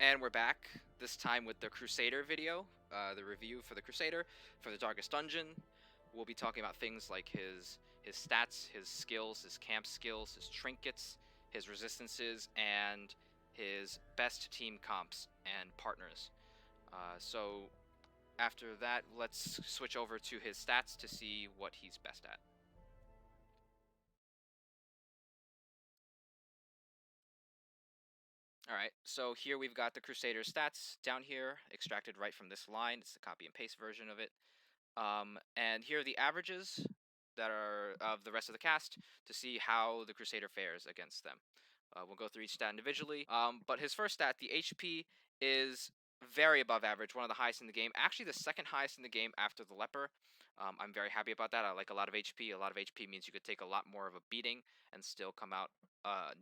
And we're back, this time with the Crusader video, the review for the Crusader, for the Darkest Dungeon. We'll be talking about things like his stats, his skills, his camp skills, his trinkets, his resistances, and his best team comps and partners. So after that, let's switch over to his stats to see what he's best at. Alright, so here we've got the Crusader stats down here, extracted right from this line. It's the copy and paste version of it. And here are the averages that are of the rest of the cast to see how the Crusader fares against them. We'll go through each stat individually. But his first stat, the HP, is very above average, one of the highest in the game. Actually, the second highest in the game after the Leper. I'm very happy about that. I like a lot of HP. A lot of HP means you could take a lot more of a beating and still come out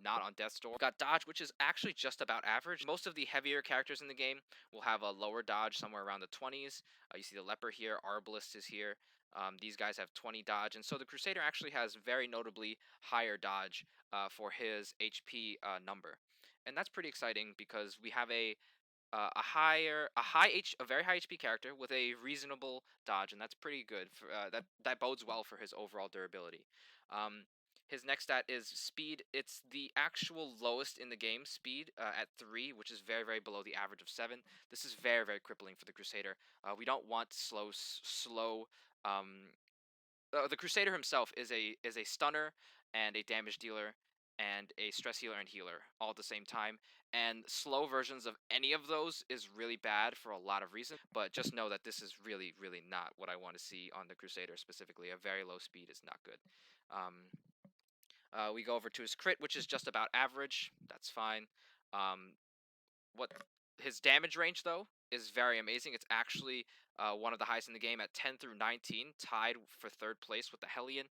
not on death's door. We've got dodge, which is actually just about average. Most of the heavier characters in the game will have a lower dodge, somewhere around the 20s. You see the Leper here, Arbalist is here. These guys have 20 dodge, and so the Crusader actually has very notably higher dodge for his HP number, and that's pretty exciting because we have a very high HP character with a reasonable dodge, and that's pretty good. That bodes well for his overall durability. Um, his next stat is speed. It's the actual lowest in the game, speed at 3, which is very below the average of 7. This is very crippling for the Crusader. We don't want slow. Um, the Crusader himself is a stunner and a damage dealer and a stress healer and healer all at the same time. And slow versions of any of those is really bad for a lot of reasons. But just know that this is really not what I want to see on the Crusader specifically. A very low speed is not good. Um, we go over to his crit, which is just about average. That's fine. Um, what his damage range though is very amazing. It's actually one of the highest in the game at 10 through 19, tied for third place with the Hellion.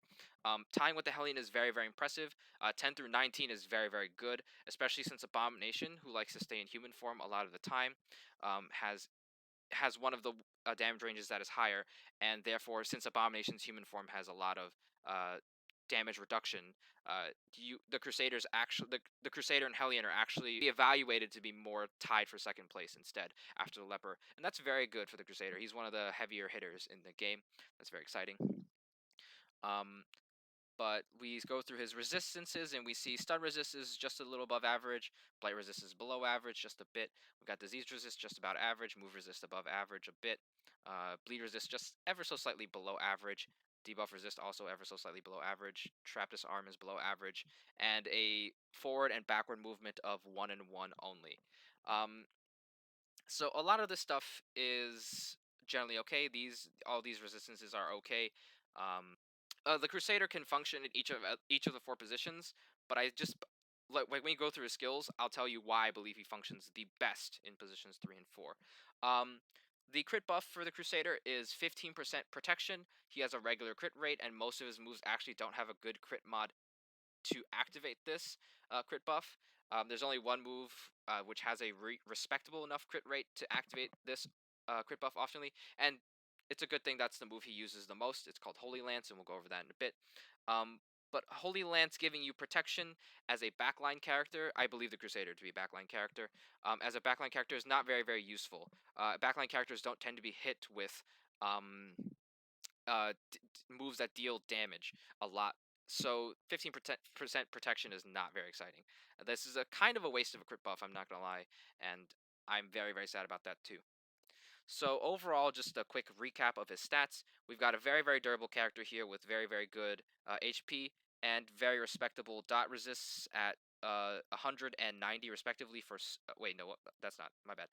Tying with the Hellion is very impressive. 10 through 19 is very good, especially since Abomination, who likes to stay in human form a lot of the time, has one of the damage ranges that is higher, and therefore, since Abomination's human form has a lot of damage reduction, the Crusaders actually the Crusader and Hellion are actually evaluated to be more tied for second place instead after the Leper, and that's very good for the Crusader. He's one of the heavier hitters in the game. That's very exciting. Um, but we go through his resistances and we see stun resist is just a little above average, blight resist is below average just a bit, we've got disease resist just about average, move resist above average a bit, bleed resist just ever so slightly below average, debuff resist also ever so slightly below average, trap disarm is below average, and a forward and backward movement of 1 and 1 only. So a lot of this stuff is generally okay. All these resistances are okay. The Crusader can function in each of the 4 positions, but I just like when we go through his skills, I'll tell you why I believe he functions the best in positions 3 and 4. Um, the crit buff for the Crusader is 15% protection. He has a regular crit rate, and most of his moves actually don't have a good crit mod to activate this crit buff. There's only one move which has a respectable enough crit rate to activate this crit buff optionally, and it's a good thing that's the move he uses the most. It's called Holy Lance, and we'll go over that in a bit. But Holy Lance giving you protection as a backline character, I believe the Crusader to be a backline character. As a backline character is not very useful. Backline characters don't tend to be hit with um, moves that deal damage a lot. So 15% protection is not very exciting. This is a kind of a waste of a crit buff, I'm not gonna lie, and I'm very sad about that too. So overall, just a quick recap of his stats. We've got a very durable character here with very good HP and very respectable dot resists at 190 respectively for wait, no, that's not, my bad,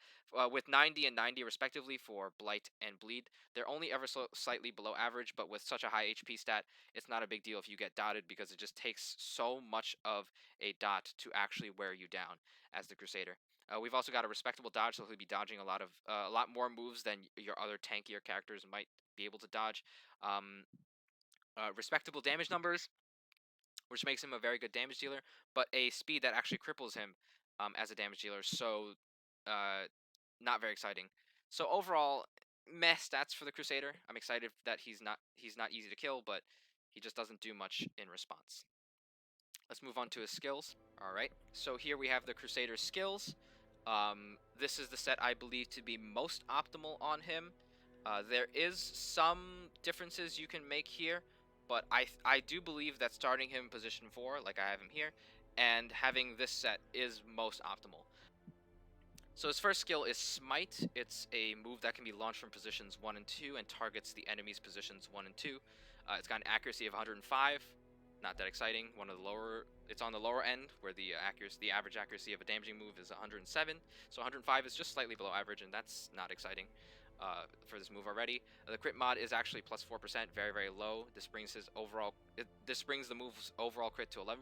with 90 and 90 respectively for blight and bleed. They're only ever so slightly below average, but with such a high HP stat, it's not a big deal if you get dotted because it just takes so much of a dot to actually wear you down as the Crusader. We've also got a respectable dodge, so he'll be dodging a lot more moves than your other tankier characters might be able to dodge. Respectable damage numbers, which makes him a very good damage dealer, but a speed that actually cripples him as a damage dealer. So, not very exciting. So overall, meh stats for the Crusader. I'm excited that he's not easy to kill, but he just doesn't do much in response. Let's move on to his skills. All right. So here we have the Crusader's skills. This is the set I believe to be most optimal on him. There is some differences you can make here, but I do believe that starting him position 4, like I have him here, and having this set is most optimal. So his first skill is Smite. It's a move that can be launched from positions 1 and 2 and targets the enemy's positions 1 and 2. It's got an accuracy of 105. Not that exciting. One of the lower. It's on the lower end where the average accuracy of a damaging move is 107. So 105 is just slightly below average, and that's not exciting for this move already. The crit mod is actually plus 4%, very very low. This brings the move's overall crit to 11%,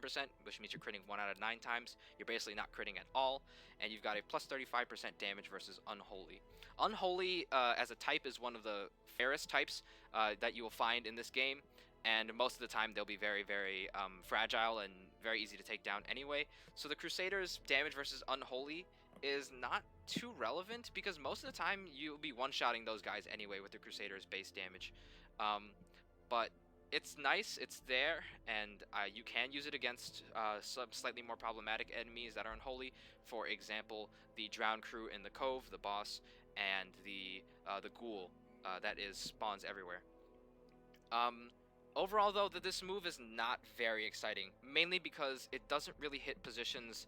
which means you're critting 1 out of 9 times. You're basically not critting at all, and you've got a plus 35% damage versus Unholy. Unholy as a type is one of the fairest types that you will find in this game, and most of the time they'll be very very fragile and very easy to take down anyway. So the Crusader's damage versus Unholy is not too relevant because most of the time you'll be one-shotting those guys anyway with the Crusader's base damage. But it's nice, it's there, and you can use it against some slightly more problematic enemies that are unholy. For example, the Drowned Crew in the Cove, the boss, and the Ghoul that spawns everywhere. Overall, though, this move is not very exciting, mainly because it doesn't really hit positions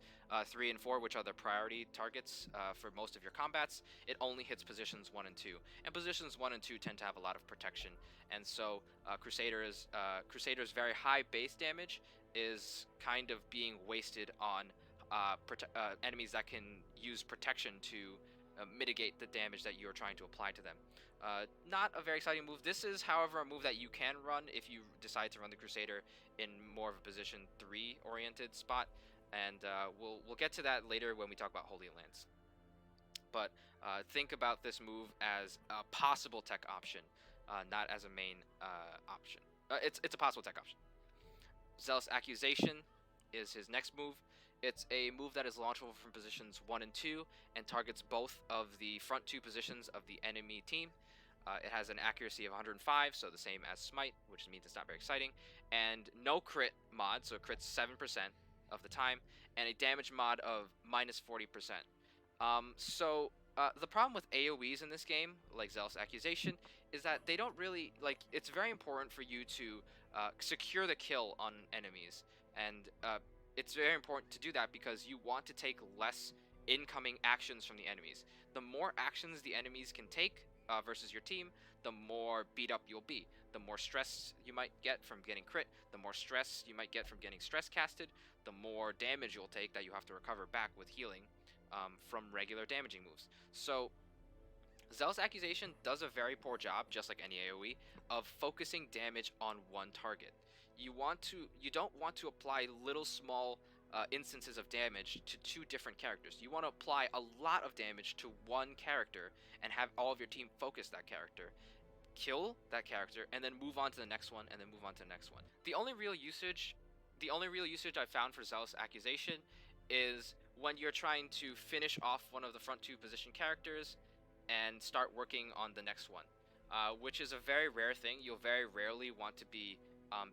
3 and 4, which are the priority targets for most of your combats. It only hits positions 1 and 2, and positions 1 and 2 tend to have a lot of protection, and so Crusader's very high base damage is kind of being wasted on enemies that can use protection to mitigate the damage that you're trying to apply to them. Not a very exciting move. This is, however, a move that you can run if you decide to run the Crusader in more of a position 3 oriented spot, and we'll get to that later when we talk about Holy Lands. But think about this move as a possible tech option, not as a main option. It's a possible tech option. Zealous Accusation is his next move. It's a move that is launchable from positions 1 and 2 and targets both of the front 2 positions of the enemy team. It has an accuracy of 105, so the same as Smite, which means it's not very exciting, and no crit mod, so it crits 7% of the time, and a damage mod of minus 40%. The problem with AoEs in this game, like Zealous Accusation, is that they don't really, it's very important for you to secure the kill on enemies, and it's very important to do that because you want to take less incoming actions from the enemies. The more actions the enemies can take versus your team, the more beat up you'll be. The more stress you might get from getting crit, the more stress you might get from getting stress casted, the more damage you'll take that you have to recover back with healing from regular damaging moves. So Zealous Accusation does a very poor job, just like any AoE, of focusing damage on one target. You don't want to apply little small instances of damage to 2 different characters. You want to apply a lot of damage to one character and have all of your team focus that character, kill that character, and then move on to the next one, and then move on to the next one. The only real usage I found for Zealous Accusation is when you're trying to finish off one of the front 2 position characters and start working on the next one, which is a very rare thing. You'll very rarely want to be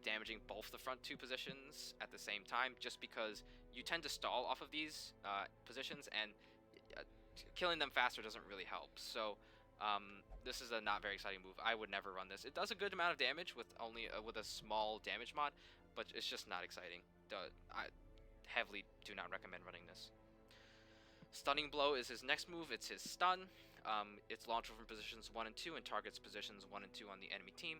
damaging both the front 2 positions at the same time, just because you tend to stall off of these positions, and killing them faster doesn't really help. So this is a not very exciting move. I would never run this. It does a good amount of damage with a small damage mod, but it's just not exciting. I heavily do not recommend running this. Stunning Blow is his next move. It's his stun. It's launchable from positions 1 and 2 and targets positions 1 and 2 on the enemy team.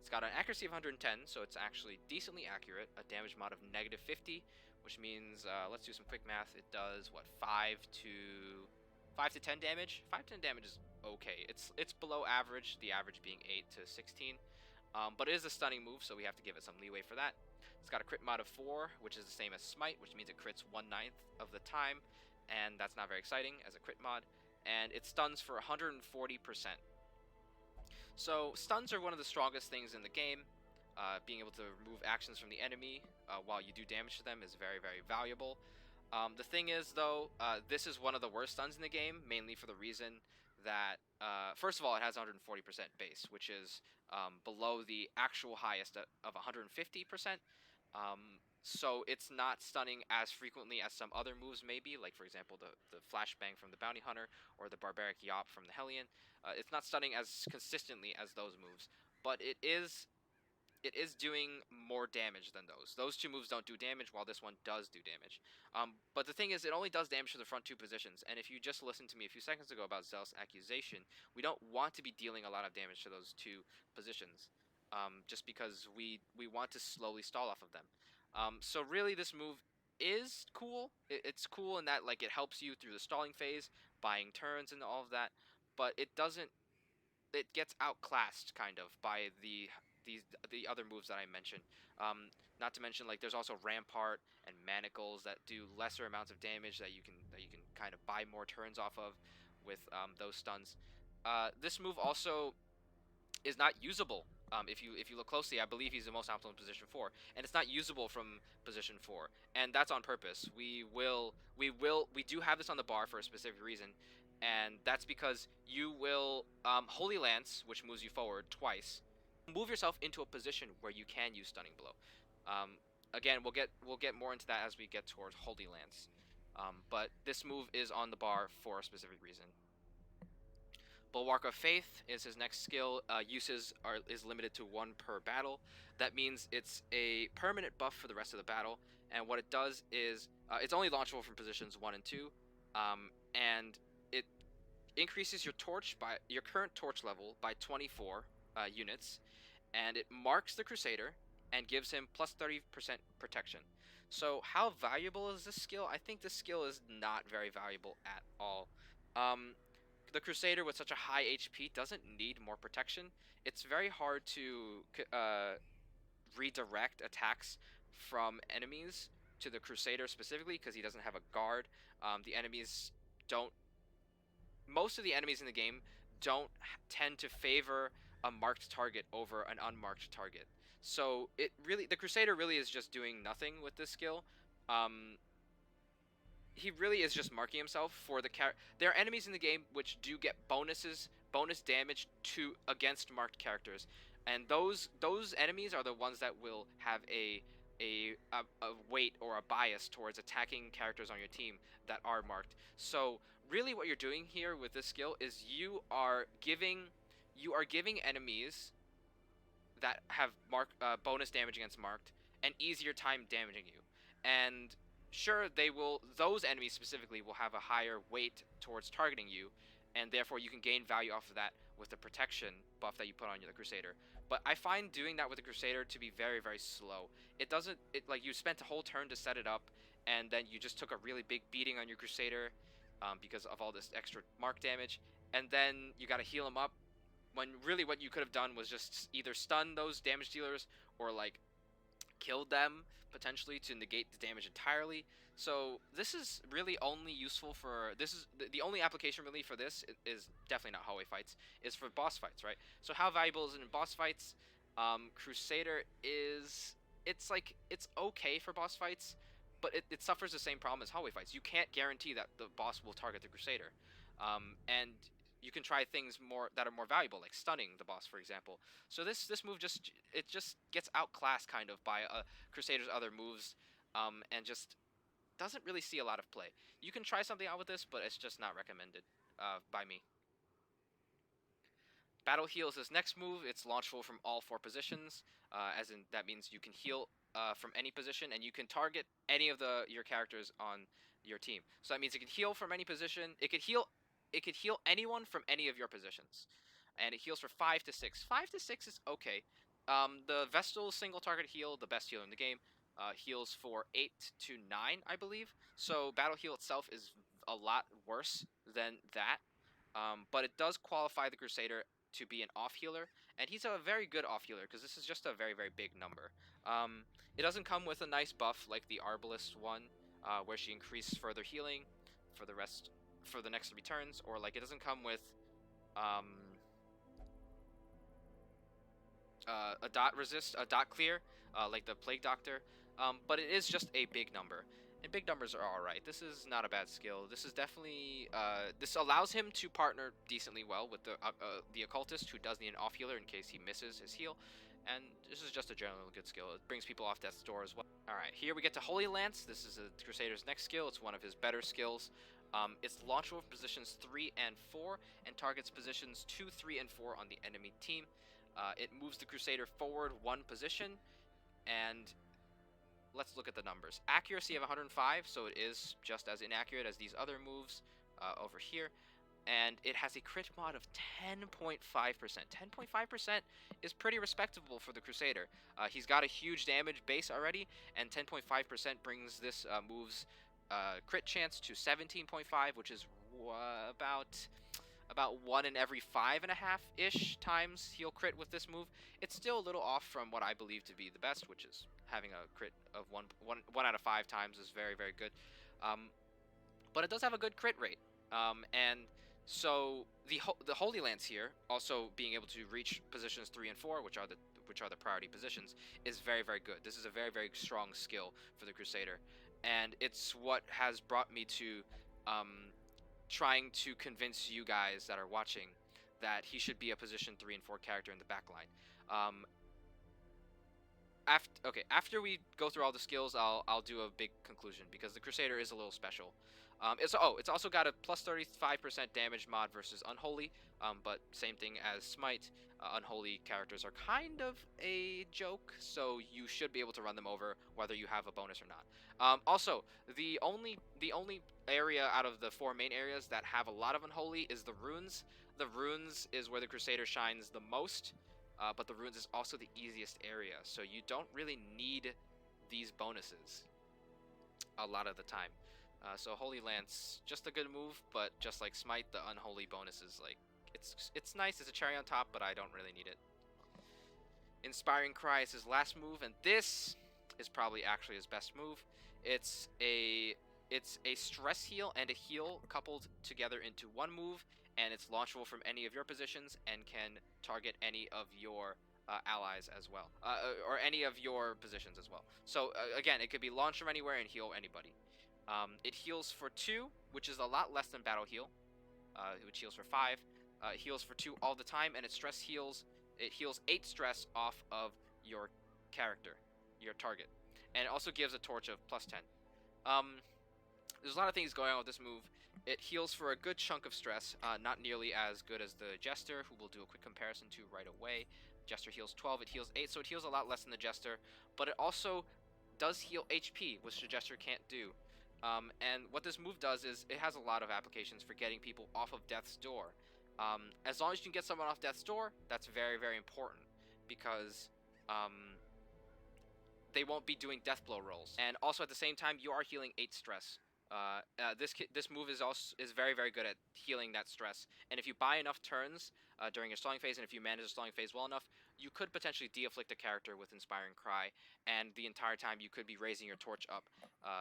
It's got an accuracy of 110, so it's actually decently accurate. A damage mod of negative 50, which means, let's do some quick math. It does, what, 5 to 10 damage? 5 to 10 damage is okay. It's below average, the average being 8 to 16. But it is a stunning move, so we have to give it some leeway for that. It's got a crit mod of 4, which is the same as Smite, which means it crits 1/9 of the time, and that's not very exciting as a crit mod. And it stuns for 140%. So stuns are one of the strongest things in the game. Being able to remove actions from the enemy while you do damage to them is very, very valuable. The thing is, though, this is one of the worst stuns in the game, mainly for the reason that, first of all, it has 140% base, which is below the actual highest of 150%. so it's not stunning as frequently as some other moves maybe, like for example the flashbang from the bounty hunter or the barbaric yop from the hellion. It's not stunning as consistently as those moves, but it is doing more damage than those. Those two moves don't do damage, while this one does do damage. But the thing is, it only does damage to the front two positions. And if you just listened to me a few seconds ago about Zealous Accusation, we don't want to be dealing a lot of damage to those two positions, just because we want to slowly stall off of them. So really, this move is cool. It's cool in that like it helps you through the stalling phase, buying turns and all of that. But it doesn't it gets outclassed kind of by the other moves that I mentioned. Not to mention like there's also Rampart and Manacles that do lesser amounts of damage that you can kind of buy more turns off of with those stuns. This move also is not usable. If you look closely, I believe he's the most optimal in position 4, and it's not usable from position 4, and that's on purpose. We do have this on the bar for a specific reason, and that's because you will Holy Lance, which moves you forward twice, move yourself into a position where you can use Stunning Blow. Um, Again, we'll get more into that as we get towards Holy Lance, but this move is on the bar for a specific reason. Bulwark of Faith is his next skill. Is limited to 1 per battle. That means it's a permanent buff for the rest of the battle. And what it does is it's only launchable from positions 1 and 2, and it increases your current torch level by 24 units, and it marks the Crusader and gives him plus 30% protection. So how valuable is this skill? I think this skill is not very valuable at all. Um, the Crusader with such a high HP doesn't need more protection. It's very hard to redirect attacks from enemies to the Crusader specifically because he doesn't have a guard. The enemies don't. Most of the enemies in the game don't tend to favor a marked target over an unmarked target. So the Crusader really is just doing nothing with this skill. Um, he really is just marking himself for the There are enemies in the game which do get bonus damage to against marked characters, and those enemies are the ones that will have a weight or a bias towards attacking characters on your team that are marked. So really, what you're doing here with this skill is you are giving enemies that have bonus damage against marked an easier time damaging you. And sure, those enemies specifically will have a higher weight towards targeting you, and therefore you can gain value off of that with the protection buff that you put on the Crusader. But I find doing that with the Crusader to be very, very slow. Like you spent a whole turn to set it up, and then you just took a really big beating on your Crusader because of all this extra mark damage, and then you got to heal him up, when really what you could have done was just either stun those damage dealers or like killed them potentially to negate the damage entirely. So this is really only useful for this is the only application really for this is definitely not hallway fights, is for boss fights, right? So how valuable is it in boss fights? Crusader is it's okay for boss fights, but it suffers the same problem as hallway fights. You can't guarantee that the boss will target the Crusader, and you can try things more that are more valuable, like stunning the boss, for example. So this move just gets outclassed kind of by Crusader's other moves, and just doesn't really see a lot of play. You can try something out with this, but it's just not recommended by me. Battle Heal is his next move. It's launchable from all 4 positions, as in that means you can heal from any position, and you can target any of your characters on your team. So that means it can heal from any position. It could heal anyone from any of your positions, and it heals for 5 to 6. 5 to 6 is okay. The Vestal single target heal, the best healer in the game, heals for 8 to 9, I believe. So Battle Heal itself is a lot worse than that. But it does qualify the Crusader to be an off healer, and he's a very good off healer because this is just a very, very big number. It doesn't come with a nice buff like the Arbalest one, where she increased further healing for the next 3 turns, or like it doesn't come with a dot clear, like the Plague Doctor. But it is just a big number, and big numbers are all right. This is not a bad skill. This is definitely this allows him to partner decently well with the Occultist, who does need an off healer in case he misses his heal, and this is just a generally good skill. It brings people off death's door as well. Alright, here we get to Holy Lance. This is a Crusader's next skill. It's one of his better skills. It's launchable from positions 3 and 4, and targets positions 2, 3, and 4 on the enemy team. It moves the Crusader forward 1 position, and let's look at the numbers. Accuracy of 105, so it is just as inaccurate as these other moves over here. And it has a crit mod of 10.5%. 10.5% is pretty respectable for the Crusader. He's got a huge damage base already, and 10.5% brings this move's crit chance to 17.5, which is about 1 in every 5.5-ish times he'll crit with this move. It's still a little off from what I believe to be the best, which is having a crit of 1 out of 5 times is very, very good. But it does have a good crit rate. And so the Holy Lance here, also being able to reach positions 3 and 4, which are the priority positions, is very, very good. This is a very, very strong skill for the Crusader, and it's what has brought me to trying to convince you guys that are watching that he should be a position 3 and 4 character in the backline. After we go through all the skills, I'll do a big conclusion, because the Crusader is a little special. It's also got a plus 35% damage mod versus Unholy, but same thing as Smite. Unholy characters are kind of a joke, so you should be able to run them over whether you have a bonus or not. Also, the only area out of the 4 main areas that have a lot of Unholy is the runes. The runes is where the Crusader shines the most. But the runes is also the easiest area, so you don't really need these bonuses a lot of the time. So Holy Lance, just a good move, but just like Smite, the Unholy bonus is like, it's nice, it's a cherry on top, but I don't really need it. Inspiring Cry is his last move, and this is probably actually his best move. It's a stress heal and a heal coupled together into one move, and it's launchable from any of your positions and can target any of your allies as well, or any of your positions as well. So again, it could be launched from anywhere and heal anybody. It heals for 2, which is a lot less than battle heal, which heals for 5. It heals for 2 all the time, and it heals 8 stress off of your character, your target, and it also gives a torch of plus 10. There's a lot of things going on with this move. It heals for a good chunk of stress, not nearly as good as the Jester, who we'll do a quick comparison to right away. Jester heals 12, it heals 8, so it heals a lot less than the Jester, but it also does heal HP, which the Jester can't do. And what this move does is it has a lot of applications for getting people off of death's door. As long as you can get someone off death's door, that's very, very important, because they won't be doing death blow rolls. And also at the same time, you are healing 8 stress. This move is very, very good at healing that stress. And if you buy enough turns during your stalling phase, and if you manage the stalling phase well enough, you could potentially de-afflict a character with Inspiring Cry, and the entire time you could be raising your torch up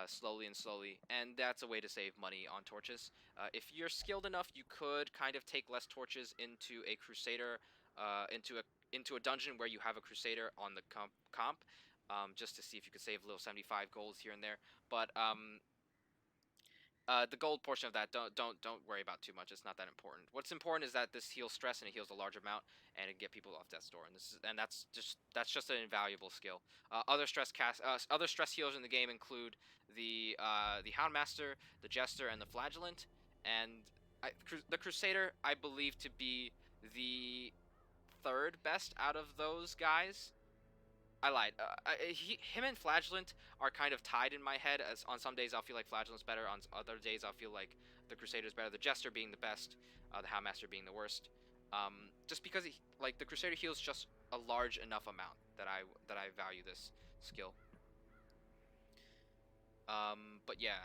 slowly and slowly, and that's a way to save money on torches. If you're skilled enough, you could kind of take less torches into a Crusader, into a dungeon where you have a Crusader on the comp, just to see if you could save a little 75 golds here and there. But the gold portion of that, don't worry about too much. It's not that important. What's important is that this heals stress, and it heals a large amount, and it can get people off death's door. And that's just an invaluable skill. Other stress healers in the game include the Houndmaster, the Jester, and the Flagellant. And the Crusader, I believe to be the 3rd best out of those guys. I lied. Him and Flagellant are kind of tied in my head. As on some days I'll feel like Flagellant's better, on other days I'll feel like the Crusader's better. The Jester being the best, the Houndmaster being the worst. Just because the Crusader heals just a large enough amount that I value this skill. But yeah.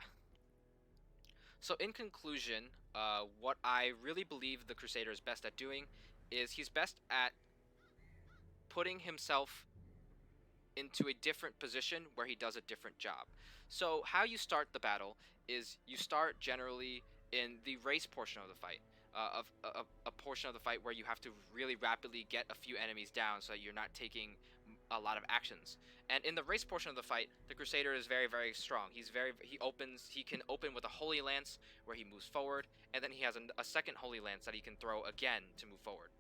So in conclusion, what I really believe the Crusader is best at doing is he's best at putting himself into a different position where he does a different job. So how you start the battle is you start generally in the race portion of the fight, a portion of the fight where you have to really rapidly get a few enemies down so that you're not taking a lot of actions. And in the race portion of the fight, the Crusader is very, very strong. He can open with a Holy Lance where he moves forward, and then he has a second Holy Lance that he can throw again to move forward.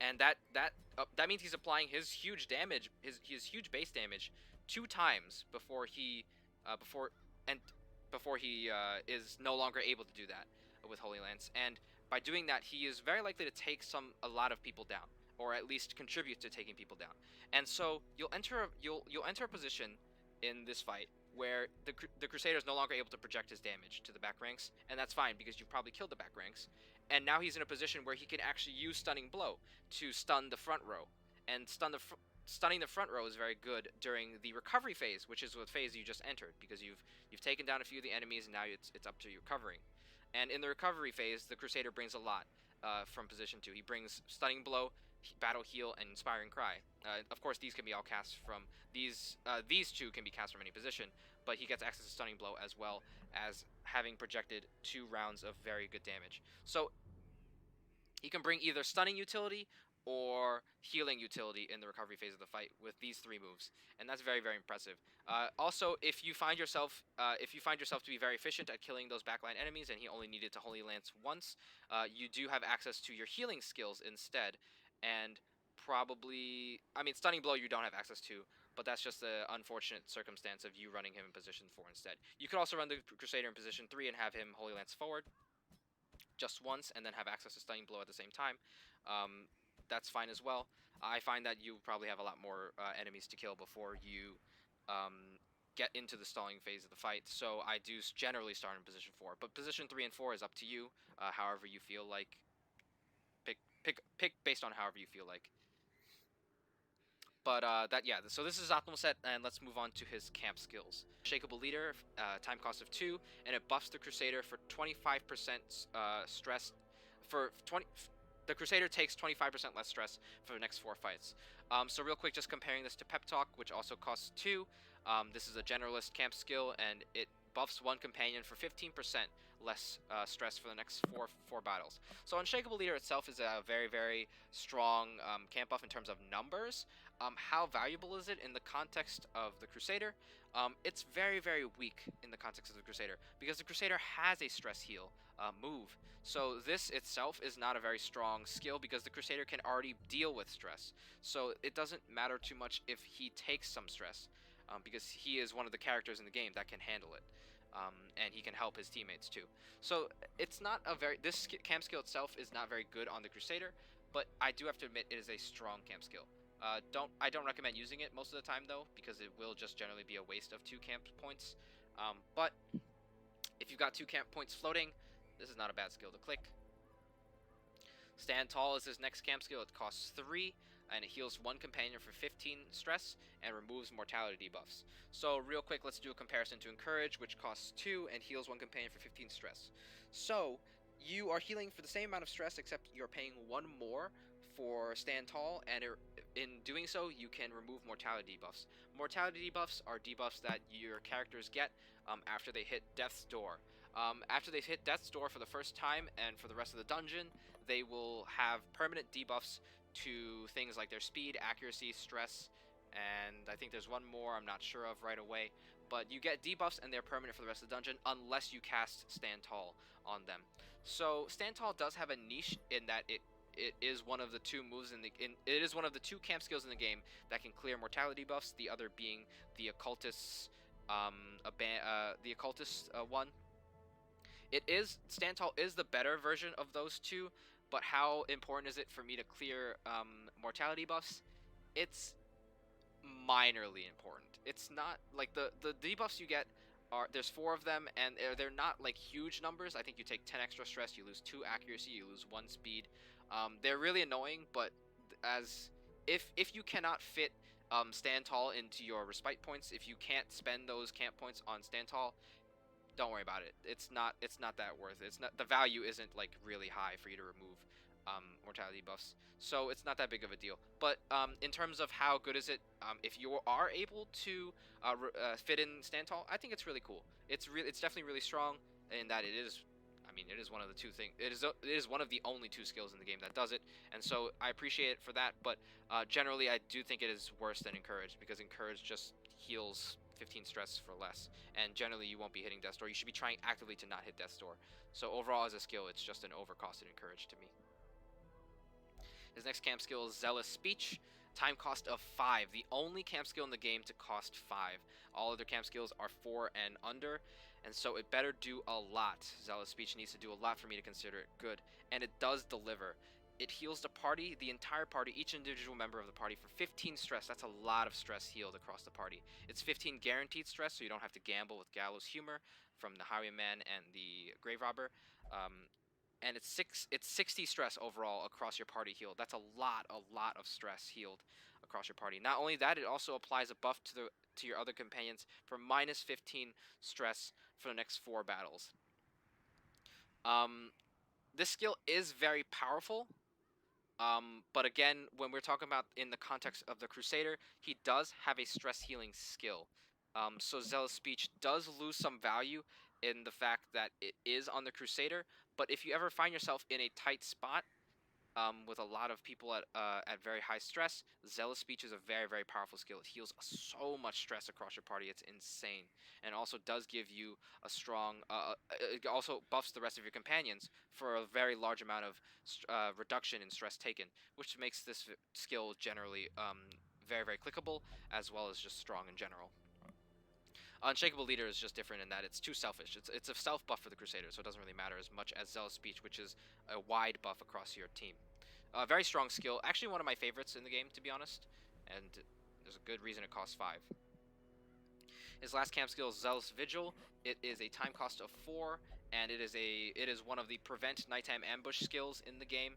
and that means he's applying his huge damage, his huge base damage, 2 times before he before and before he is no longer able to do that with Holy Lance. And by doing that, he is very likely to take a lot of people down, or at least contribute to taking people down. And so you'll enter a position in this fight where the Crusader is no longer able to project his damage to the back ranks, and that's fine because you've probably killed the back ranks. And now he's in a position where he can actually use Stunning Blow to stun the front row, and stunning the front row is very good during the recovery phase, which is what phase you just entered, because you've taken down a few of the enemies, and now it's up to you recovering. And in the recovery phase, the Crusader brings a lot from position 2. He brings Stunning Blow, Battle Heal, and Inspiring Cry. Of course, these can be all cast from these. These 2 can be cast from any position, but he gets access to Stunning Blow as well as having projected 2 rounds of very good damage. So he can bring either stunning utility or healing utility in the recovery phase of the fight with these 3 moves, and that's very, very impressive. Also, if you find yourself to be very efficient at killing those backline enemies, and he only needed to Holy Lance once, you do have access to your healing skills instead, and probably, I mean, Stunning Blow you don't have access to, but that's just the unfortunate circumstance of you running him in position 4 instead. You could also run the Crusader in position 3 and have him Holy Lance forward just once and then have access to Stunning Blow at the same time. That's fine as well. I find that you probably have a lot more enemies to kill before you get into the stalling phase of the fight, so I do generally start in position 4. But position 3 and 4 is up to you, however you feel like. Pick based on however you feel like. But so this is optimal set, and let's move on to his camp skills. Shakable Leader, time cost of 2, and it buffs the Crusader for 25% stress. The Crusader takes 25% less stress for the next 4 fights. So real quick, just comparing this to Pep Talk, which also costs 2. This is a generalist camp skill, and it buffs one companion for 15% less stress for the next four battles. So Unshakable Leader itself is a very, very strong camp buff in terms of numbers. How valuable is it in the context of the Crusader? It's very, very weak in the context of the Crusader, because the Crusader has a stress heal move. So this itself is not a very strong skill, because the Crusader can already deal with stress. So it doesn't matter too much if he takes some stress, because he is one of the characters in the game that can handle it. And he can help his teammates too. So it's not a very, this camp skill itself is not very good on the Crusader, but I do have to admit it is a strong camp skill. I don't recommend using it most of the time though, because it will just generally be a waste of 2 camp points. But if you've got 2 camp points floating, this is not a bad skill to click. Stand Tall is his next camp skill. It costs 3, and it heals one companion for 15 stress and removes mortality debuffs. So real quick, let's do a comparison to Encourage, which costs 2 and heals one companion for 15 stress. So you are healing for the same amount of stress, except you're paying 1 more for Stand Tall, and in doing so, you can remove mortality debuffs. Mortality debuffs are debuffs that your characters get after they hit Death's Door. After they hit Death's Door for the first time and for the rest of the dungeon, they will have permanent debuffs to things like their speed, accuracy, stress, and I think there's one more I'm not sure of right away. But you get debuffs and they're permanent for the rest of the dungeon unless you cast Stand Tall on them. So Stand Tall does have a niche in that it is one of the 2 moves it is one of the 2 camp skills in the game that can clear mortality buffs. The other being the Occultist, one. Stand Tall is the better version of those 2, but how important is it for me to clear mortality buffs? It's minorly important. It's not like the debuffs you get there's 4 of them, and they're not like huge numbers. I think you take 10 extra stress, you lose 2 accuracy, you lose 1 speed. They're really annoying, but if you cannot fit Stand Tall into your respite points, if you can't spend those camp points on Stand Tall, don't worry about it. It's not that worth it. It's not, the value isn't like really high for you to remove mortality buffs, so it's not that big of a deal. But in terms of how good is it, if you are able to fit in Stand Tall, I think it's really cool. It's definitely really strong in that it is. I mean, it is one of the 2 things. It is one of the only 2 skills in the game that does it, and so I appreciate it for that. But generally, I do think it is worse than Encourage, because Encourage just heals 15 stress for less, and generally you won't be hitting Death's Door. You should be trying actively to not hit Death's Door. So overall, as a skill, it's just an overcosted Encourage to me. His next camp skill is Zealous Speech. Time cost of 5. The only camp skill in the game to cost 5. All other camp skills are 4 and under, and so it better do a lot. Zealous Speech needs to do a lot for me to consider it good, and it does deliver. It heals the party, the entire party, each individual member of the party for 15 stress. That's a lot of stress healed across the party. It's 15 guaranteed stress, so you don't have to gamble with Gallows Humor from the Highwayman and the Grave Robber. And it's 60 stress overall across your party healed. That's a lot of stress healed across your party. Not only that, it also applies a buff to your other companions for minus 15 stress for the next 4 battles. This skill is very powerful. But again, when we're talking about in the context of the Crusader, he does have a stress healing skill. So Zealous Speech does lose some value in the fact that it is on the Crusader. But if you ever find yourself in a tight spot, with a lot of people at very high stress, Zealous Speech is a very powerful skill. It heals so much stress across your party. It's insane, and also does give you a strong. It also buffs the rest of your companions for a very large amount of reduction in stress taken, which makes this skill generally very clickable, as well as just strong in general. Unshakable Leader is just different in that it's too selfish. It's a self buff for the Crusader, so it doesn't really matter as much as Zealous Speech, which is a wide buff across your team. Very strong skill. Actually, one of my favorites in the game, to be honest. And there's a good reason it costs 5. His last camp skill is Zealous Vigil. It is a time cost of 4, and it is one of the prevent nighttime ambush skills in the game.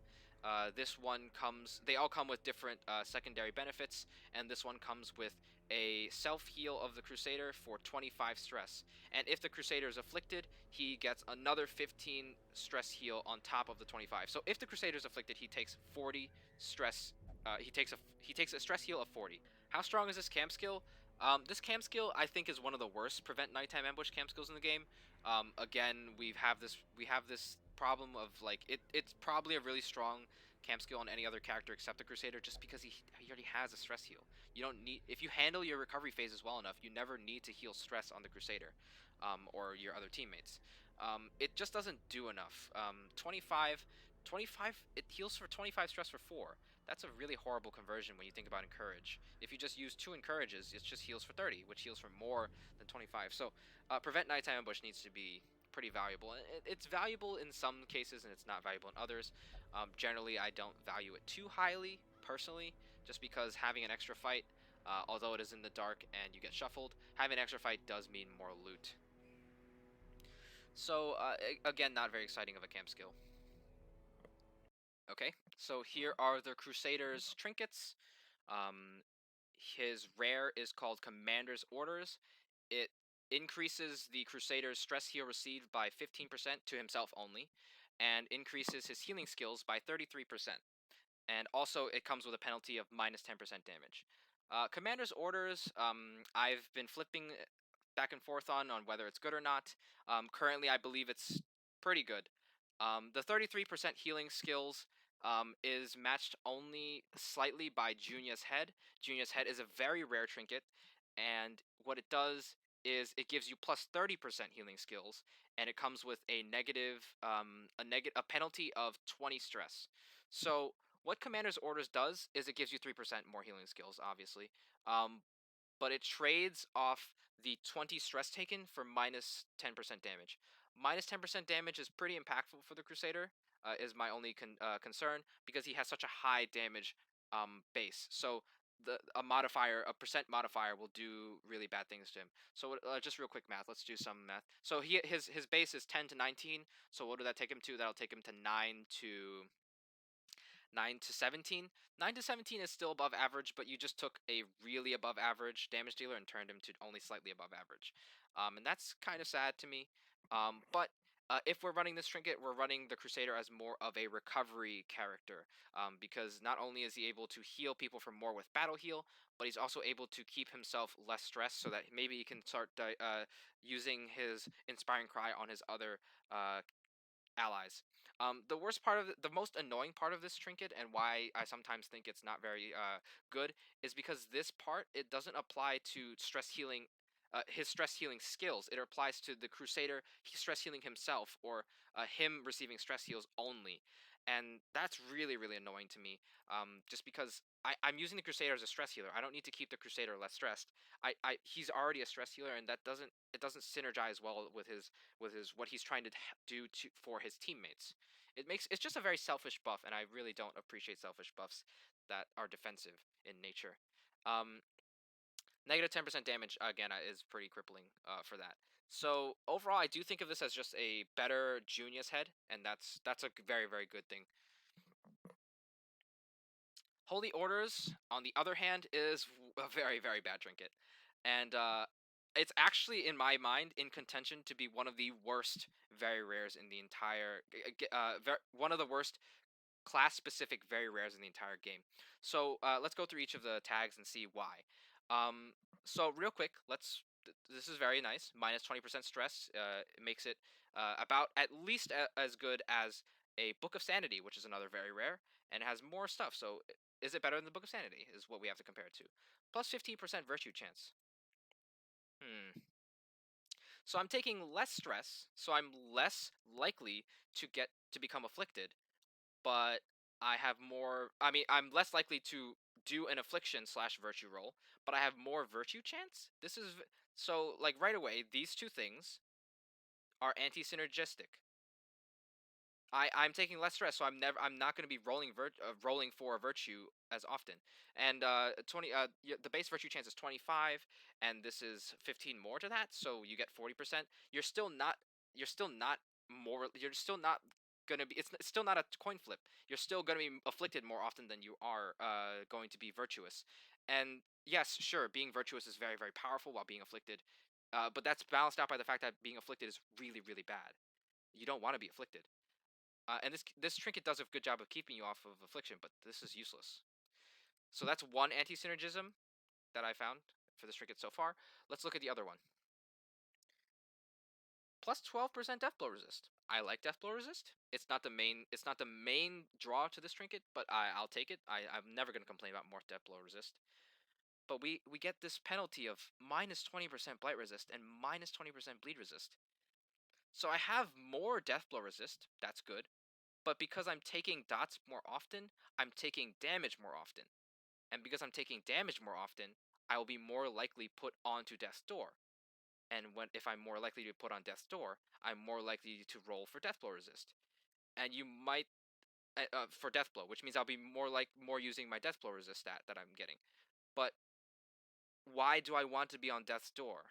This one comes. They all come with different secondary benefits, and this one comes with a self heal of the Crusader for 25 stress. And if the Crusader is afflicted, he gets another 15 stress heal on top of the 25. So if the Crusader is afflicted, he takes 40 stress. He takes a stress heal of 40. How strong is this camp skill? This camp skill I think is one of the worst prevent nighttime ambush camp skills in the game. Again, we have this problem of like it's probably a really strong camp skill on any other character except the Crusader, just because he already has a stress heal. You don't need, if you handle your recovery phases well enough, you never need to heal stress on the Crusader, or your other teammates. It just doesn't do enough. 25, it heals for 25 stress for 4. That's a really horrible conversion when you think about Encourage. If you just use 2 Encourages, it just heals for 30, which heals for more than 25. So Prevent Nighttime Ambush needs to be pretty valuable. It's valuable in some cases and it's not valuable in others. Generally, I don't value it too highly, personally, just because having an extra fight, although it is in the dark and you get shuffled, having an extra fight does mean more loot. So, again, not very exciting of a camp skill. Okay, so here are the Crusader's trinkets. His rare is called Commander's Orders. It increases the Crusader's stress heal received by 15% to himself only, and increases his healing skills by 33%. And also, it comes with a penalty of minus 10% damage. Commander's Orders, I've been flipping back and forth on whether it's good or not. Currently, I believe it's pretty good. The 33% healing skills is matched only slightly by Junia's Head. Junia's Head is a very rare trinket, and what it does is it gives you plus 30% healing skills, and it comes with a a penalty of 20 stress. So what Commander's Orders does is it gives you 3% more healing skills, obviously, but it trades off the 20 stress taken for minus 10% damage. Minus 10% damage is pretty impactful for the Crusader, is my only concern, because he has such a high damage base. So a percent modifier will do really bad things to him. So just real quick math. Let's do some math. So his base is 10 to 19. So what did that take him to? That'll take him to 9 to 17. 9 to 17 is still above average, but you just took a really above average damage dealer and turned him to only slightly above average. And that's kind of sad to me. But if we're running this trinket, we're running the Crusader as more of a recovery character, because not only is he able to heal people for more with Battle Heal, but he's also able to keep himself less stressed so that maybe he can start using his Inspiring Cry on his other allies. The worst part of the most annoying part of this trinket, and why I sometimes think it's not very good, is because this part, it doesn't apply to stress healing his stress healing skills. It applies to the Crusader stress healing himself, or him receiving stress heals only, and that's really really annoying to me. Just because I'm using the Crusader as a stress healer, I don't need to keep the Crusader less stressed. He's already a stress healer, and that doesn't synergize well with his what he's trying to do for his teammates. It's just a very selfish buff, and I really don't appreciate selfish buffs that are defensive in nature. Um, Negative 10% damage again is pretty crippling for that. So overall, I do think of this as just a better Junius head, and that's a very very good thing. Holy Orders, on the other hand, is a very very bad trinket, and it's actually in my mind in contention to be one of the worst very rares in the entire, one of the worst class specific very rares in the entire game. So let's go through each of the tags and see why. Um, so real quick, this is very nice. Minus 20% stress. It makes it about at least as good as a Book of Sanity, which is another very rare, and it has more stuff. So is it better than the Book of Sanity? Is what we have to compare it to. Plus 15% virtue chance. Hmm. So I'm taking less stress, so I'm less likely to become afflicted, but I have more. I mean, I'm less likely to do an affliction slash virtue roll, but I have more virtue chance. So like right away, these two things are anti-synergistic. I'm taking less stress, so I'm not going to be rolling for a virtue as often. And the base virtue chance is 25, and this is 15 more to that, so you get 40%. You're still not gonna be. It's still not a coin flip. You're still gonna be afflicted more often than you are going to be virtuous. And yes, sure, being virtuous is very very powerful while being afflicted, but that's balanced out by the fact that being afflicted is really really bad. You don't want to be afflicted. And this trinket does a good job of keeping you off of affliction, but this is useless. So that's one anti-synergism that I found for this trinket so far. Let's look at the other one. Plus 12% death blow resist. I like death blow resist. It's not the main. It's not the main draw to this trinket, but I'll take it. I'm never gonna complain about more death blow resist. But we get this penalty of minus 20% blight resist and minus 20% bleed resist. So I have more death blow resist. That's good. But because I'm taking dots more often, I'm taking damage more often. And because I'm taking damage more often, I will be more likely put onto Death's Door. And if I'm more likely to put on Death's Door, I'm more likely to roll for Death Blow resist. And you might for Death Blow, which means I'll be more using my Death Blow resist stat that I'm getting. But why do I want to be on Death's Door?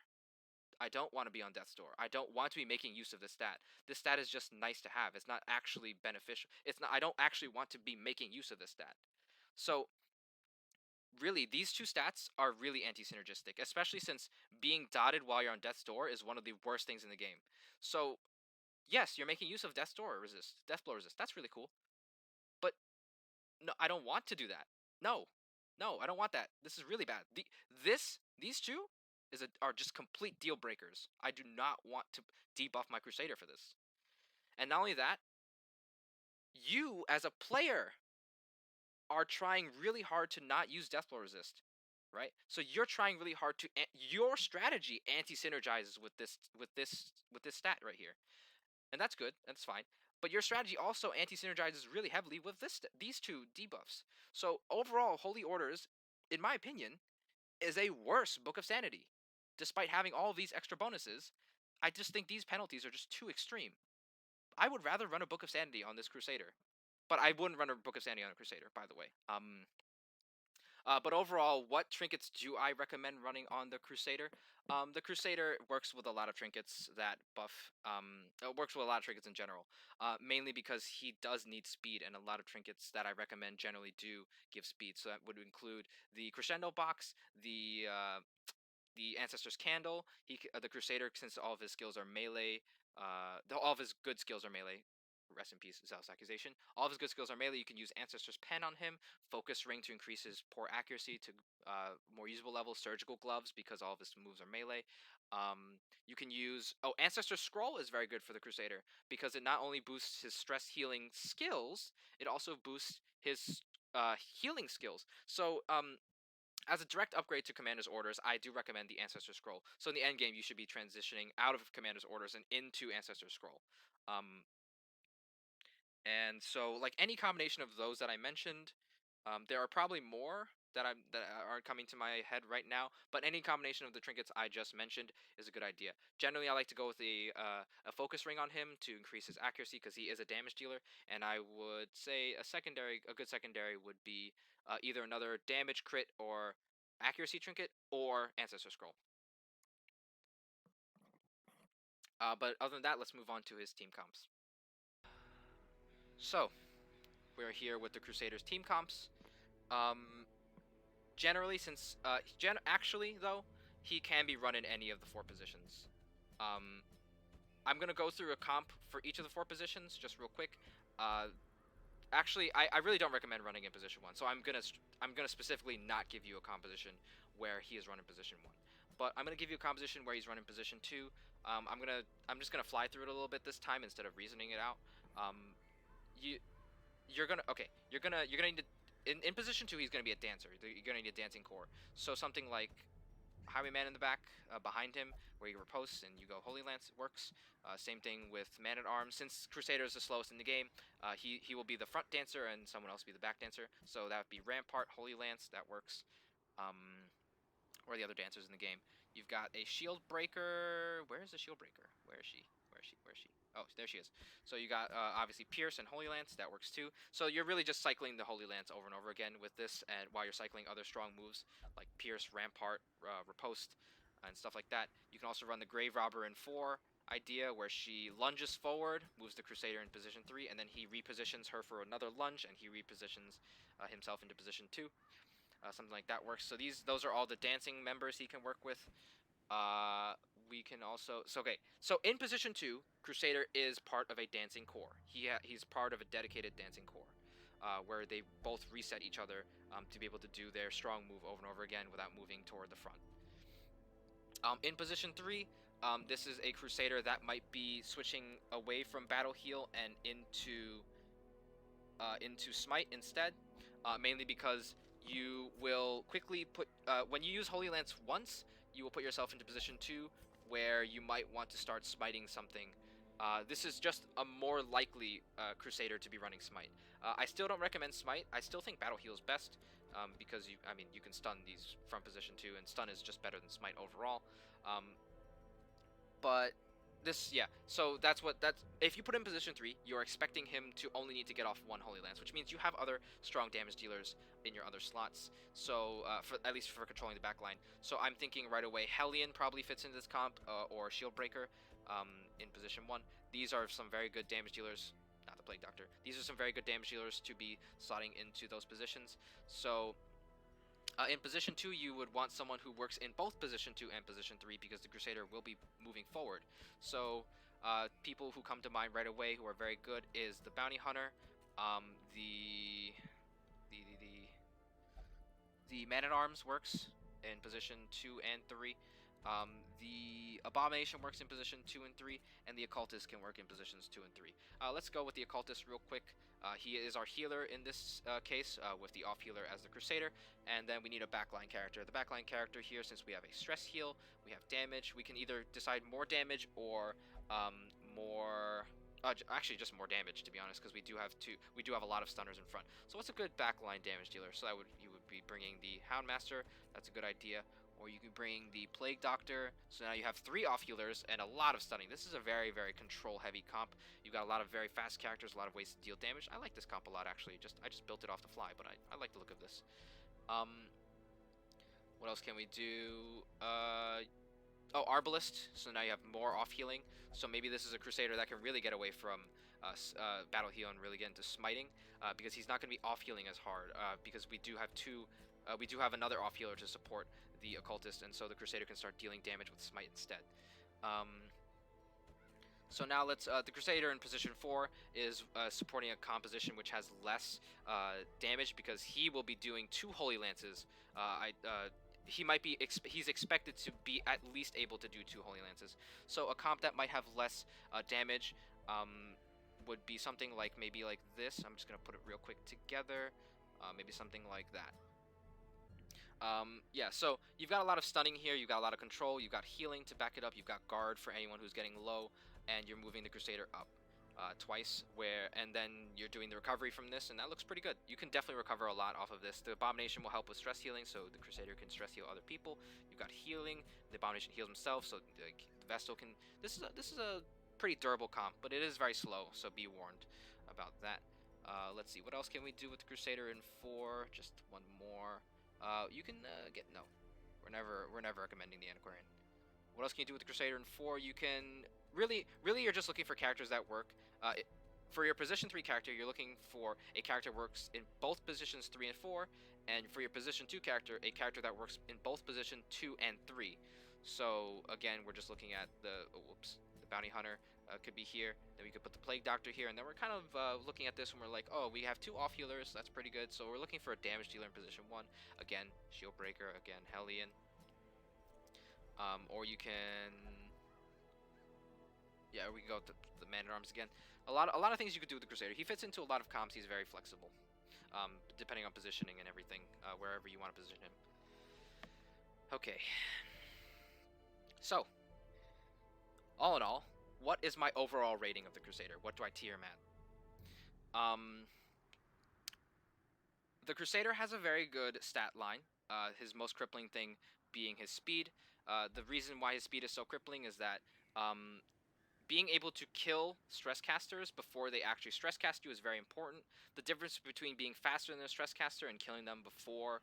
I don't want to be on Death's Door. I don't want to be making use of this stat. This stat is just nice to have. It's not actually beneficial. It's not. I don't actually want to be making use of this stat. So really, these two stats are really anti-synergistic, especially since being dotted while you're on Death's Door is one of the worst things in the game. So yes, you're making use of Death's Door resist, Death Blow resist. That's really cool. But no, I don't want to do that. No, no, I don't want that. This is really bad. These two are just complete deal breakers. I do not want to debuff my Crusader for this. And not only that, you as a player are trying really hard to not use Death Blow resist, right? So you're trying really hard to your strategy anti-synergizes with this stat right here, and that's good. That's fine. But your strategy also anti-synergizes really heavily with these two debuffs. So overall, Holy Orders, in my opinion, is a worse Book of Sanity, despite having all of these extra bonuses. I just think these penalties are just too extreme. I would rather run a Book of Sanity on this Crusader, but I wouldn't run a Book of Sanity on a Crusader, by the way. But overall, what trinkets do I recommend running on the Crusader? The Crusader works with a lot of trinkets that buff. Works with a lot of trinkets in general, mainly because he does need speed, and a lot of trinkets that I recommend generally do give speed. So that would include the Crescendo box, the Ancestor's Candle. The Crusader, since all of his skills are melee, all of his good skills are melee. Rest in peace, Zealous Accusation. All of his good skills are melee. You can use Ancestor's Pen on him, Focus Ring to increase his poor accuracy to more usable levels, Surgical Gloves because all of his moves are melee. You can use Ancestor's Scroll is very good for the Crusader because it not only boosts his stress healing skills, it also boosts his healing skills. So As a direct upgrade to Commander's Orders, I do recommend the Ancestor Scroll. So in the end game, you should be transitioning out of Commander's Orders and into Ancestor Scroll. And so, like any combination of those that I mentioned, there are probably more that aren't coming to my head right now. But any combination of the trinkets I just mentioned is a good idea. Generally, I like to go with a focus ring on him to increase his accuracy because he is a damage dealer. And I would say a good secondary would be either another damage crit or accuracy trinket or ancestor scroll. But other than that, let's move on to his team comps. So we're here with the Crusaders team comps. Generally, since actually though, he can be run in any of the 4 positions. I'm gonna go through a comp for each of the 4 positions just real quick. Actually, I really don't recommend running in position 1, so I'm gonna specifically not give you a composition where he is running position 1, but I'm gonna give you a composition where he's running position 2. I'm just gonna fly through it a little bit this time instead of reasoning it out. You're gonna need to, in position 2 he's gonna be a dancer. You're gonna need a dancing core. So something like Highwayman in the back behind him, where you riposte and you go Holy Lance works. Same thing with Man at Arms. Since Crusader is the slowest in the game, he will be the front dancer and someone else will be the back dancer. So that would be Rampart, Holy Lance. That works. Or the other dancers in the game. You've got a Shield Breaker. Where is the Shield Breaker? Where is she? Where is she? Where is she? Oh, there she is. So you got obviously Pierce and Holy Lance. That works too. So you're really just cycling the Holy Lance over and over again with this, and while you're cycling other strong moves like Pierce, Rampart, Riposte, and stuff like that. You can also run the Grave Robber in 4 idea, where she lunges forward, moves the Crusader in position 3, and then he repositions her for another lunge, and he repositions himself into position 2. Something like that works. So those are all the dancing members he can work with. We can also So in position 2, Crusader is part of a dancing core. He's part of a dedicated dancing core, where they both reset each other to be able to do their strong move over and over again without moving toward the front. In position 3, this is a Crusader that might be switching away from Battle Heal and into Smite instead, mainly because you will quickly put when you use Holy Lance once, you will put yourself into position 2 where you might want to start smiting something. This is just a more likely Crusader to be running Smite. I still don't recommend Smite. I still think Battle Heal is best because you can stun these from position 2, and stun is just better than Smite overall. But so that's if you put him in position 3, you're expecting him to only need to get off 1 Holy Lance, which means you have other strong damage dealers in your other slots, so at least for controlling the backline. So I'm thinking right away Hellion probably fits into this comp, or Shield Breaker in position 1. These are some very good damage dealers, not the Plague Doctor. These are some very good damage dealers to be slotting into those positions. So in position 2, you would want someone who works in both position 2 and position 3 because the Crusader will be moving forward. So people who come to mind right away who are very good is the Bounty Hunter, the Man-at-Arms works in position 2 and 3. The Abomination works in position 2 and 3, and the Occultist can work in positions 2 and 3. Let's go with the Occultist real quick. He is our healer in this case, with the off healer as the Crusader, and then we need a backline character. The backline character here, since we have a stress heal, we have damage, we can either decide more damage or more... actually, just more damage, to be honest, because we do have a lot of stunners in front. So what's a good backline damage dealer? So you would be bringing the Houndmaster. That's a good idea. Or you could bring the Plague Doctor. So now you have 3 off healers and a lot of stunning. This is a very, very control heavy comp. You've got a lot of very fast characters, a lot of ways to deal damage. I like this comp a lot, actually. I just built it off the fly, but I like the look of this. What else can we do? Arbalist. So now you have more off healing. So maybe this is a Crusader that can really get away from Battle Heal and really get into smiting, because he's not going to be off healing as hard, because we do have another off healer to support the Occultist, and so the Crusader can start dealing damage with smite instead. So now the Crusader in position 4 is supporting a composition which has less damage because he will be doing 2 Holy Lances. He's expected to be at least able to do 2 Holy Lances. So a comp that might have less damage would be something like maybe like this. I'm just going to put it real quick together. Maybe something like that. Yeah, so you've got a lot of stunning here, you've got a lot of control, you've got healing to back it up, you've got guard for anyone who's getting low, and you're moving the Crusader up twice, and then you're doing the recovery from this, and that looks pretty good. You can definitely recover a lot off of this. The Abomination will help with stress healing, so the Crusader can stress heal other people. You've got healing, the Abomination heals himself, so the Vestal can... This is a pretty durable comp, but it is very slow, so be warned about that. Let's see, what else can we do with the Crusader in 4? Just one more. You can get... No. We're never recommending the Antiquarian. What else can you do with the Crusader in 4? You can... Really, you're just looking for characters that work. For your position 3 character, you're looking for a character that works in both positions 3 and 4, and for your position 2 character, a character that works in both position 2 and 3. So, again, we're just looking at the... Oh, whoops. The Bounty Hunter could be here. Then we could put the Plague Doctor here, and then we're kind of looking at this and we're like, oh, we have 2 off healers. That's pretty good. So we're looking for a damage dealer in position 1. Again, Shield Breaker. Again, Hellion. Or you can... Yeah, we can go with the Man-at-Arms again. A lot of things you could do with the Crusader. He fits into a lot of comps. He's very flexible, depending on positioning and everything, wherever you want to position him. Okay. So, all in all, what is my overall rating of the Crusader? What do I tier him at? The Crusader has a very good stat line. His most crippling thing being his speed. The reason why his speed is so crippling is that being able to kill stress casters before they actually stress cast you is very important. The difference between being faster than a stress caster and killing them before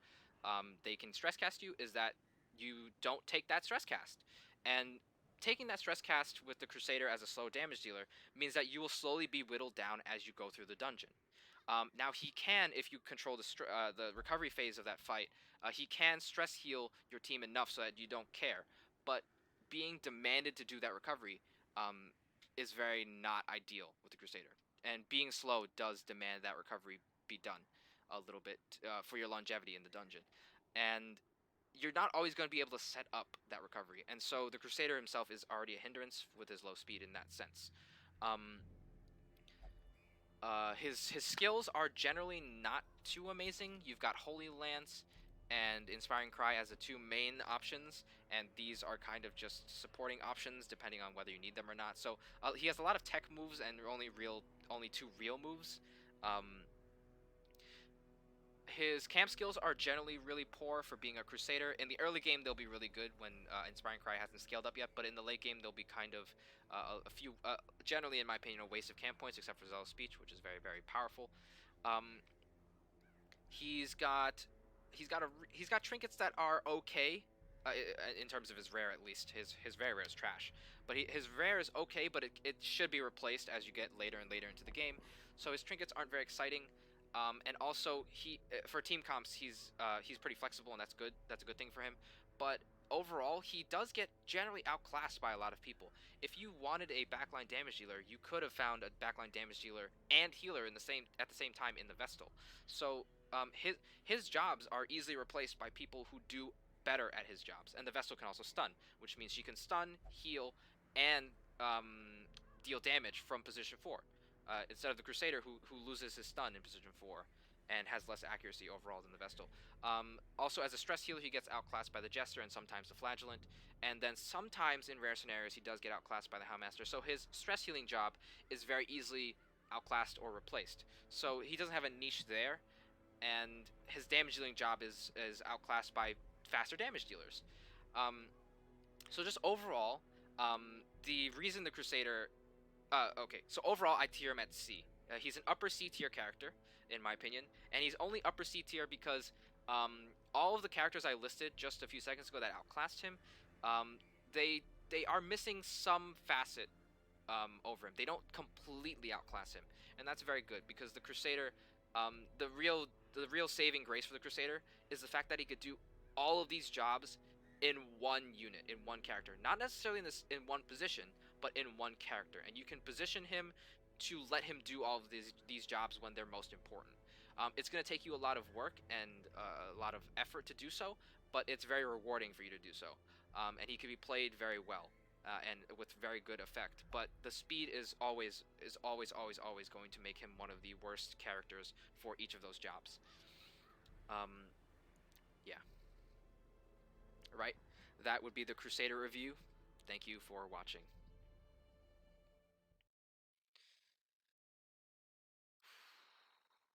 they can stress cast you is that you don't take that stress cast. And taking that stress cast with the Crusader as a slow damage dealer means that you will slowly be whittled down as you go through the dungeon. Now he can, if you control the recovery phase of that fight, he can stress heal your team enough so that you don't care. But being demanded to do that recovery is very not ideal with the Crusader. And being slow does demand that recovery be done a little bit for your longevity in the dungeon. And you're not always going to be able to set up that recovery. And so the Crusader himself is already a hindrance with his low speed in that sense. His skills are generally not too amazing. You've got Holy Lance and Inspiring Cry as the 2 main options, and these are kind of just supporting options depending on whether you need them or not. So he has a lot of tech moves and only 2 real moves. His camp skills are generally really poor for being a Crusader. In the early game, they'll be really good when Inspiring Cry hasn't scaled up yet, but in the late game, they'll be kind of a few, generally in my opinion, a waste of camp points, except for Zealous Speech, which is very, very powerful. He's got trinkets that are okay, in terms of his rare at least. His very rare is trash, but his rare is okay, but it should be replaced as you get later and later into the game. So his trinkets aren't very exciting. And also, for team comps, he's pretty flexible, and that's good. That's a good thing for him. But overall, he does get generally outclassed by a lot of people. If you wanted a backline damage dealer, you could have found a backline damage dealer and healer at the same time in the Vestal. So his jobs are easily replaced by people who do better at his jobs. And the Vestal can also stun, which means she can stun, heal, and deal damage from position 4. Instead of the Crusader, who loses his stun in position 4 and has less accuracy overall than the Vestal. Also, as a stress healer, he gets outclassed by the Jester and sometimes the Flagellant. And then sometimes, in rare scenarios, he does get outclassed by the Houndmaster. So his stress healing job is very easily outclassed or replaced. So he doesn't have a niche there. And his damage dealing job is outclassed by faster damage dealers. So just overall, the reason the Crusader... okay, so overall, I tier him at C. He's an upper C tier character, in my opinion, and he's only upper C tier because all of the characters I listed just a few seconds ago that outclassed him, they are missing some facet over him. They don't completely outclass him, and that's very good because the Crusader, the real saving grace for the Crusader is the fact that he could do all of these jobs in one unit, in one character. Not necessarily in one position, but in one character. And you can position him to let him do all of these jobs when they're most important. It's going to take you a lot of work and a lot of effort to do so, but it's very rewarding for you to do so. And he can be played very well and with very good effect. But the speed is always going to make him one of the worst characters for each of those jobs. Yeah. that would be the Crusader review. Thank you for watching.